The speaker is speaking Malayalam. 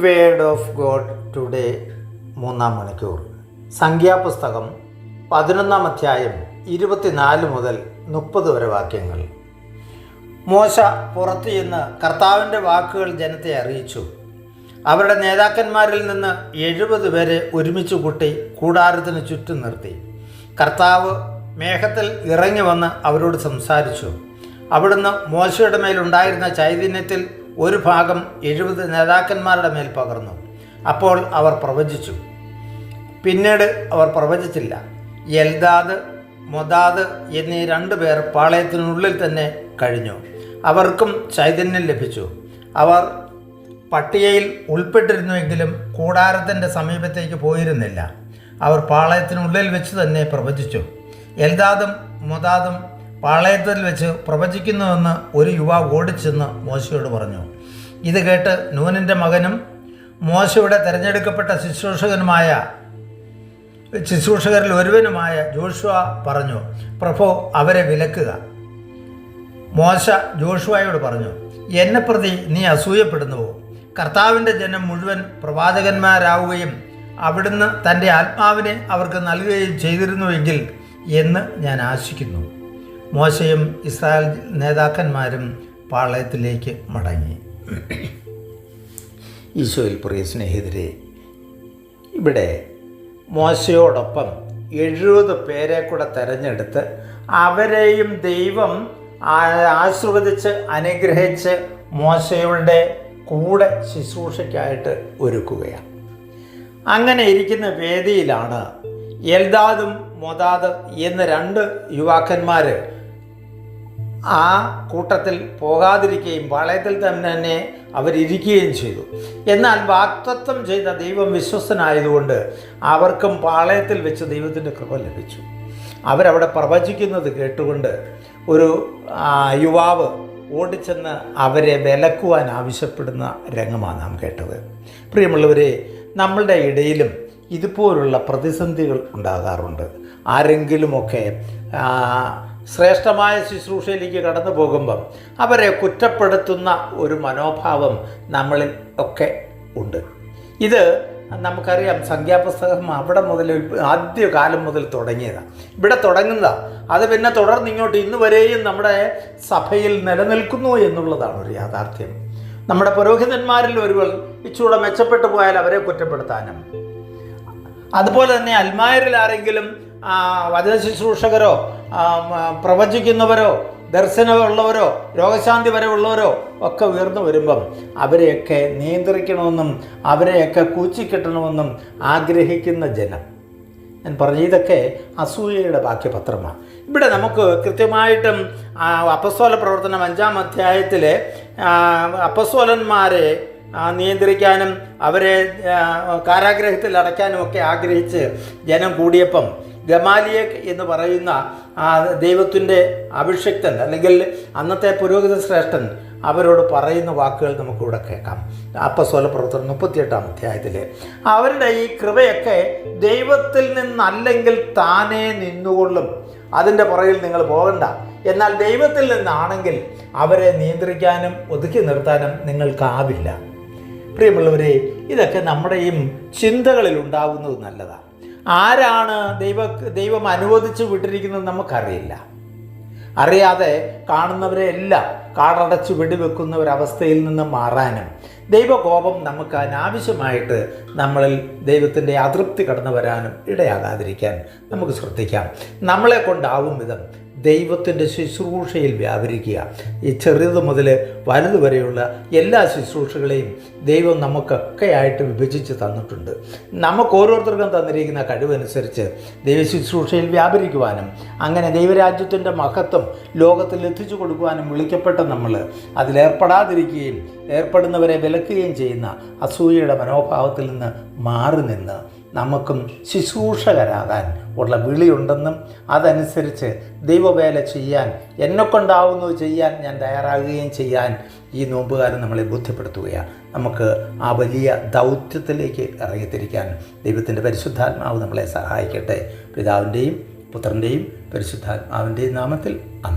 വേർഡ് ഓഫ് ഗോഡ് ടുഡേ 3-ാം മണിക്കൂർ. സംഖ്യാപുസ്തകം 11-ാം അധ്യായം 24 മുതൽ 30 വരെ വാക്യങ്ങൾ. മോശ പുറത്തു ചെന്ന് കർത്താവിൻ്റെ വാക്കുകൾ ജനത്തെ അറിയിച്ചു. അവരുടെ നേതാക്കന്മാരിൽ നിന്ന് 70 പേരെ ഒരുമിച്ച് കൂട്ടി കൂടാരത്തിന് ചുറ്റും നിർത്തി. കർത്താവ് മേഘത്തിൽ ഇറങ്ങി വന്ന് അവരോട് സംസാരിച്ചു. അവിടുന്ന് മോശയുടെ മേലുണ്ടായിരുന്ന ചൈതന്യത്തിൽ ഒരു ഭാഗം 70 നേതാക്കന്മാരുടെ മേൽ പകർന്നു. അപ്പോൾ അവർ പ്രവചിച്ചു. പിന്നീട് അവർ പ്രവചിച്ചില്ല. എൽദാദ്, മൊദാദ് എന്നീ 2 പേർ പാളയത്തിനുള്ളിൽ തന്നെ കഴിഞ്ഞു. അവർക്കും ചൈതന്യം ലഭിച്ചു. അവർ പട്ടികയിൽ ഉൾപ്പെട്ടിരുന്നുവെങ്കിലും കൂടാരത്തിൻ്റെ സമീപത്തേക്ക് പോയിരുന്നില്ല. അവർ പാളയത്തിനുള്ളിൽ വെച്ച് തന്നെ പ്രവചിച്ചു. എൽദാദും മൊദാദും പാളയത്തിൽ വെച്ച് പ്രവചിക്കുന്നുവെന്ന് ഒരു യുവാവ് ഓടിച്ചെന്ന് മോശയോട് പറഞ്ഞു. ഇത് കേട്ട് നൂനിൻ്റെ മകനും മോശയുടെ തിരഞ്ഞെടുക്കപ്പെട്ട ശുശ്രൂഷകരിൽ ഒരുവനുമായ ജോഷുവ പറഞ്ഞു, പ്രഭോ, അവരെ വിലക്കുക. മോശ ജോഷുവയോട് പറഞ്ഞു, എന്നെ പ്രതി നീ അസൂയപ്പെടുന്നുവോ? കർത്താവിൻ്റെ ജനം മുഴുവൻ പ്രവാചകന്മാരാവുകയും അവിടുന്ന് തൻ്റെ ആത്മാവിനെ അവർക്ക് നൽകുകയും ചെയ്തിരുന്നുവെങ്കിൽ എന്ന് ഞാൻ ആശിക്കുന്നു. മോശയും ഇസ്രായേൽ നേതാക്കന്മാരും പാളയത്തിലേക്ക് മടങ്ങി. ഈശോയിൽ പ്രിയ സ്നേഹിതരെ, ഇവിടെ മോശയോടൊപ്പം 70 പേരെ കൂടെ തിരഞ്ഞെടുത്ത് അവരെയും ദൈവം ആശീർവദിച്ച് അനുഗ്രഹിച്ച് മോശയുടെ കൂടെ ശുശ്രൂഷയ്ക്കായിട്ട് ഒരുക്കുകയാണ്. അങ്ങനെ ഇരിക്കുന്ന വേദിയിലാണ് എൽദാദും മൊദാദ് എന്ന 2 യുവാക്കന്മാർ ആ കൂട്ടത്തിൽ പോകാതിരിക്കുകയും പാളയത്തിൽ തന്നെ അവരിയ്ക്കുകയും ചെയ്തു. എന്നാൽ വാഗ്ദത്തം ചെയ്ത ദൈവം വിശ്വസ്തനായതുകൊണ്ട് അവർക്കും പാളയത്തിൽ വെച്ച് ദൈവത്തിൻ്റെ കൃപ ലഭിച്ചു. അവരവിടെ പ്രവചിക്കുന്നത് കേട്ടുകൊണ്ട് ഒരു യുവാവ് ഓടിച്ചെന്ന് അവരെ വിലക്കുവാൻ ആവശ്യപ്പെടുന്ന രംഗമാണ് നാം കേട്ടത്. പ്രിയമുള്ളവരെ, നമ്മളുടെ ഇടയിലും ഇതുപോലുള്ള പ്രതിസന്ധികൾ ഉണ്ടാകാറുണ്ട്. ആരെങ്കിലുമൊക്കെ ശ്രേഷ്ഠമായ ശുശ്രൂഷയിലേക്ക് കടന്നു പോകുമ്പം അവരെ കുറ്റപ്പെടുത്തുന്ന ഒരു മനോഭാവം നമ്മളിൽ ഒക്കെ ഉണ്ട്. ഇത് നമുക്കറിയാം. സംഖ്യാപുസ്തകം അവിടെ മുതൽ ആദ്യകാലം മുതൽ തുടങ്ങിയതാണ്. ഇവിടെ തുടങ്ങുന്നതാണ്. അത് പിന്നെ തുടർന്ന് ഇങ്ങോട്ട് ഇന്ന് വരെയും നമ്മുടെ സഭയിൽ നിലനിൽക്കുന്നു എന്നുള്ളതാണ് ഒരു യാഥാർത്ഥ്യം. നമ്മുടെ പുരോഹിതന്മാരിൽ ഒരുവൾ ഇച്ചൂടെ മെച്ചപ്പെട്ടു പോയാൽ അവരെ കുറ്റപ്പെടുത്താനും, അതുപോലെ തന്നെ അൽമായരിൽ ആരെങ്കിലും വചന ശുശ്രൂഷകരോ പ്രവചിക്കുന്നവരോ ദർശനമുള്ളവരോ രോഗശാന്തി വരെ ഉള്ളവരോ ഒക്കെ ഉയർന്നു വരുമ്പം അവരെയൊക്കെ നിയന്ത്രിക്കണമെന്നും അവരെയൊക്കെ കൂച്ചിക്കെട്ടണമെന്നും ആഗ്രഹിക്കുന്ന ജനം. ഞാൻ പറഞ്ഞു, ഇതൊക്കെ അസൂയയുടെ ബാക്കിപത്രമാണ്. ഇവിടെ നമുക്ക് കൃത്യമായിട്ടും അപ്പസ്തോല പ്രവർത്തനം 5-ാം അധ്യായത്തിലെ അപ്പസ്തോലന്മാരെ നിയന്ത്രിക്കാനും അവരെ കാരാഗ്രഹത്തിൽ അടയ്ക്കാനും ഒക്കെ ആഗ്രഹിച്ച് ജനം കൂടിയപ്പം ഗമാലിയേൽ എന്ന് പറയുന്ന ദൈവത്തിൻ്റെ അഭിഷിക്തൻ അല്ലെങ്കിൽ അന്നത്തെ പുരോഹിത ശ്രേഷ്ഠൻ അവരോട് പറയുന്ന വാക്കുകൾ നമുക്കിവിടെ കേൾക്കാം. അപ്പസ്തോല പ്രവർത്തനം 38-ാം അധ്യായത്തിൽ അവരുടെ ഈ കൃപയൊക്കെ ദൈവത്തിൽ നിന്നല്ലെങ്കിൽ താനേ നിന്നുകൊള്ളും. അതിൻ്റെ പുറകിൽ നിങ്ങൾ പോകണ്ട. എന്നാൽ ദൈവത്തിൽ നിന്നാണെങ്കിൽ അവരെ നിയന്ത്രിക്കാനും ഒതുക്കി നിർത്താനും നിങ്ങൾക്കാവില്ല. പ്രിയമുള്ളവരെ, ഇതൊക്കെ നമ്മുടെയും ചിന്തകളിൽ ഉണ്ടാകുന്നത് നല്ലതാണ്. ആരാണ് ദൈവം അനുവദിച്ച് വിട്ടിരിക്കുന്നത് നമുക്കറിയില്ല. അറിയാതെ കാണുന്നവരെ എല്ലാം കാടടച്ച് വെടിവെക്കുന്ന ഒരവസ്ഥയിൽ നിന്ന് മാറാനും ദൈവകോപം നമുക്ക് അനാവശ്യമായിട്ട് നമ്മളിൽ ദൈവത്തിൻ്റെ അതൃപ്തി കടന്നു വരാനും ഇടയാകാതിരിക്കാൻ നമുക്ക് ശ്രദ്ധിക്കാം. നമ്മളെ കൊണ്ടാവും വിധം ദൈവത്തിൻ്റെ ശുശ്രൂഷയിൽ വ്യാപരിക്കുക. ഈ ചെറുത് മുതൽ വലുത് വരെയുള്ള എല്ലാ ശുശ്രൂഷകളെയും ദൈവം നമുക്കൊക്കെ ആയിട്ട് വിഭജിച്ച് തന്നിട്ടുണ്ട്. നമുക്ക് ഓരോരുത്തർക്കും തന്നിരിക്കുന്ന കഴിവനുസരിച്ച് ദൈവ ശുശ്രൂഷയിൽ വ്യാപരിക്കുവാനും അങ്ങനെ ദൈവരാജ്യത്തിൻ്റെ മഹത്വം ലോകത്തിൽ എത്തിച്ചു കൊടുക്കുവാനും വിളിക്കപ്പെട്ട നമ്മൾ അതിലേർപ്പെടാതിരിക്കുകയും ഏർപ്പെടുന്നവരെ വിലക്കുകയും ചെയ്യുന്ന അസൂയയുടെ മനോഭാവത്തിൽ നിന്ന് മാറി നിന്ന് നമുക്കും ശുശ്രൂഷകരാകാൻ ഉള്ള വിളിയുണ്ടെന്നും അതനുസരിച്ച് ദൈവവേല ചെയ്യാൻ എന്നെക്കൊണ്ടാവുന്നത് ചെയ്യാൻ ഞാൻ തയ്യാറാകുകയും ചെയ്യാൻ ഈ നോമ്പുകാലം നമ്മളെ ബോധ്യപ്പെടുത്തുകയാണ്. നമുക്ക് ആ വലിയ ദൗത്യത്തിലേക്ക് ഇറങ്ങിത്തിരിക്കാൻ ദൈവത്തിൻ്റെ പരിശുദ്ധാത്മാവ് നമ്മളെ സഹായിക്കട്ടെ. പിതാവിൻ്റെയും പുത്രൻ്റെയും പരിശുദ്ധാത്മാവിൻ്റെയും നാമത്തിൽ ആമേൻ.